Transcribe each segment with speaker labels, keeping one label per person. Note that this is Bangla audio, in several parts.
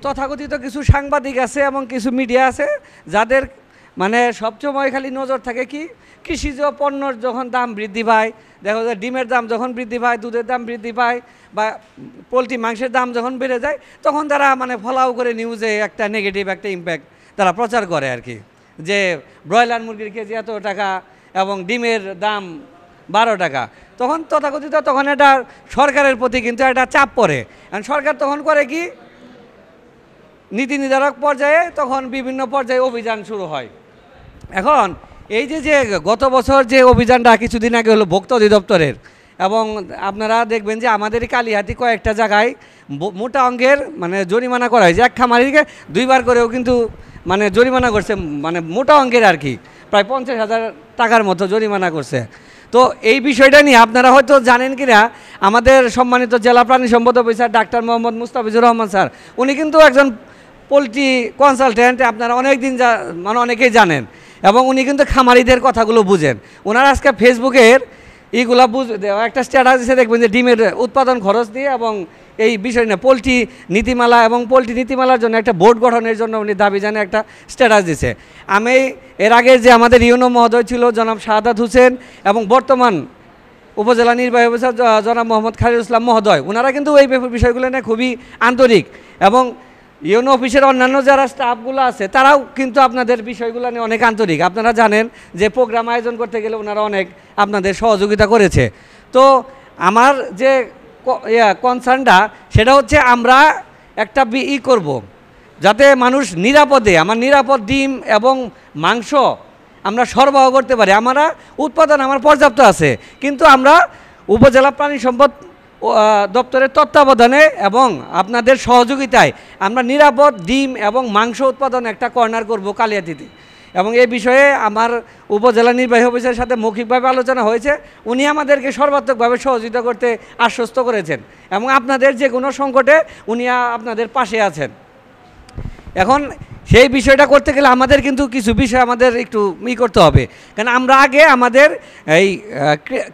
Speaker 1: তথাকথিত কিছু সাংবাদিক আছে এবং কিছু মিডিয়া আছে যাদের মানে সবসময় খালি নজর থাকে কি কৃষিজ পণ্যর যখন দাম বৃদ্ধি পায়, দেখা যায় ডিমের দাম যখন বৃদ্ধি পায়, দুধের দাম বৃদ্ধি পায় বা পোলট্রি মাংসের দাম যখন বেড়ে যায় তখন তারা মানে ফলাও করে নিউজে একটা নেগেটিভ একটা ইম্প্যাক্ট তারা প্রচার করে আর কি, যে ব্রয়লার মুরগির কেজি এত টাকা এবং ডিমের দাম 12 টাকা। তখন তথাকথিত তখন এটা সরকারের প্রতি কিন্তু একটা চাপ পড়ে। কারণ সরকার তখন করে কি নীতি নির্ধারক পর্যায়ে তখন বিভিন্ন পর্যায়ে অভিযান শুরু হয়। এখন এই যে গত বছর যে অভিযানটা কিছুদিন আগে হলো ভোক্তা অধিদপ্তরের, এবং আপনারা দেখবেন যে আমাদের কালিহাতি কয়েকটা জায়গায় মোটা অঙ্কের মানে জরিমানা করা হয়েছে। এক খামারিকে 2 বার করেও কিন্তু মানে জরিমানা করছে, মানে মোটা অঙ্কের আর কি, প্রায় 50,000 টাকার মতো জরিমানা করছে। তো এই বিষয়টা নিয়ে আপনারা হয়তো জানেন কিনা, আমাদের সম্মানিত জেলা প্রাণী সম্পদ officer doctor Mohammad Mustafizur Rahman sir, উনি কিন্তু একজন পোলট্রি কনসালটেন্ট, আপনারা মানে অনেকেই জানেন, এবং উনি কিন্তু খামারিদের কথাগুলো বুঝেন। ওনার আজকে ফেসবুকের এইগুলা একটা স্ট্যাটাস দিচ্ছে, দেখবেন যে ডিমের উৎপাদন খরচ দিয়ে এবং এই বিষয় নিয়ে পোলট্রি নীতিমালা এবং পোলট্রি নীতিমালার জন্য একটা বোর্ড গঠনের জন্য উনি দাবি জানে একটা স্ট্যাটাস দিছে। আমি এর আগে যে আমাদের ইউনো মহোদয় ছিল জনাব শাহাদাত হোসেন এবং বর্তমান উপজেলা নির্বাহী অফিসার জনাব মোহাম্মদ খালিদুল ইসলাম মহোদয়, ওনারা কিন্তু এই বিষয়গুলো নিয়ে খুবই আন্তরিক, এবং ইউনো অফিসের অন্যান্য যারা স্টাফগুলো আছে তারাও কিন্তু আপনাদের বিষয়গুলো নিয়ে অনেক আন্তরিক। আপনারা জানেন যে প্রোগ্রাম আয়োজন করতে গেলে ওনারা অনেক আপনাদের সহযোগিতা করেছে। তো আমার যে কনসার্নটা সেটা হচ্ছে আমরা একটা করব যাতে মানুষ নিরাপদে নিরাপদ ডিম এবং মাংস আমরা সরবরাহ করতে পারি। আমরা উৎপাদন আমার পর্যাপ্ত আছে, কিন্তু আমরা উপজেলা প্রাণী সম্পদ দপ্তরের তত্ত্বাবধানে এবং আপনাদের সহযোগিতায় আমরা নিরাপদ ডিম এবং মাংস উৎপাদন একটা কর্নার করব কালিহাতীতে। এবং এই বিষয়ে আমার উপজেলা নির্বাহী অফিসারের সাথে মৌখিকভাবে আলোচনা হয়েছে। উনি আমাদেরকে সর্বাত্মকভাবে সহযোগিতা করতে আশ্বস্ত করেছেন, এবং আপনাদের যে কোনো সংকটে উনি আপনাদের পাশে আছেন। এখন সেই বিষয়টা করতে গেলে আমাদের কিন্তু কিছু বিষয় আমাদের একটু করতে হবে, কারণ আমরা আগে আমাদের এই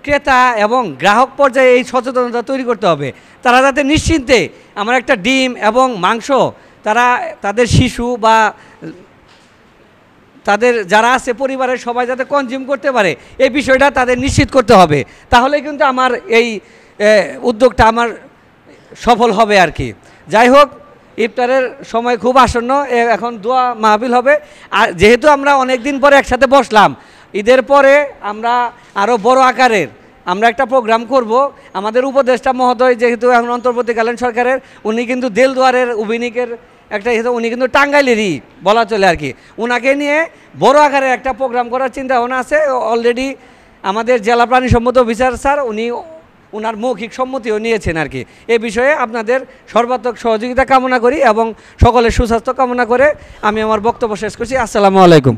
Speaker 1: ক্রেতা এবং গ্রাহক পর্যায়ে এই সচেতনতা তৈরি করতে হবে। তারা যাতে নিশ্চিন্তে আমার একটা ডিম এবং মাংস তারা তাদের শিশু বা তাদের যারা আছে পরিবারের সবাই যাতে কনজিউম করতে পারে, এই বিষয়টা তাদের নিশ্চিত করতে হবে। তাহলে কিন্তু আমার এই উদ্যোগটা আমার সফল হবে আর কি। যাই হোক, ইফতারের সময় খুব আসন্ন, এখন দোয়া মাহফিল হবে। আর যেহেতু আমরা অনেক দিন পরে একসাথে বসলাম, ঈদের পরে আমরা আরও বড় আকারের আমরা একটা প্রোগ্রাম করব। আমাদের উপদেষ্টা মহোদয় যেহেতু এখন অন্তর্বর্তীকালীন সরকারের, উনি কিন্তু দেলদুয়ারের অভিনিকের একটা উনি কিন্তু টাঙ্গাইলেরই বলা চলে আর কি, ওনাকে নিয়ে বড় আকারে একটা প্রোগ্রাম করার চিন্তা ভাবনা আছে। অলরেডি আমাদের জেলা প্রাণী সম্পদ অফিসার স্যার উনি ওনার মৌখিক সম্মতিও নিয়েছেন আর কি। এই বিষয়ে আপনাদের সর্বাত্মক সহযোগিতা কামনা করি এবং সকলের সুস্বাস্থ্য কামনা করে আমি আমার বক্তব্য শেষ করছি। আসসালামু আলাইকুম।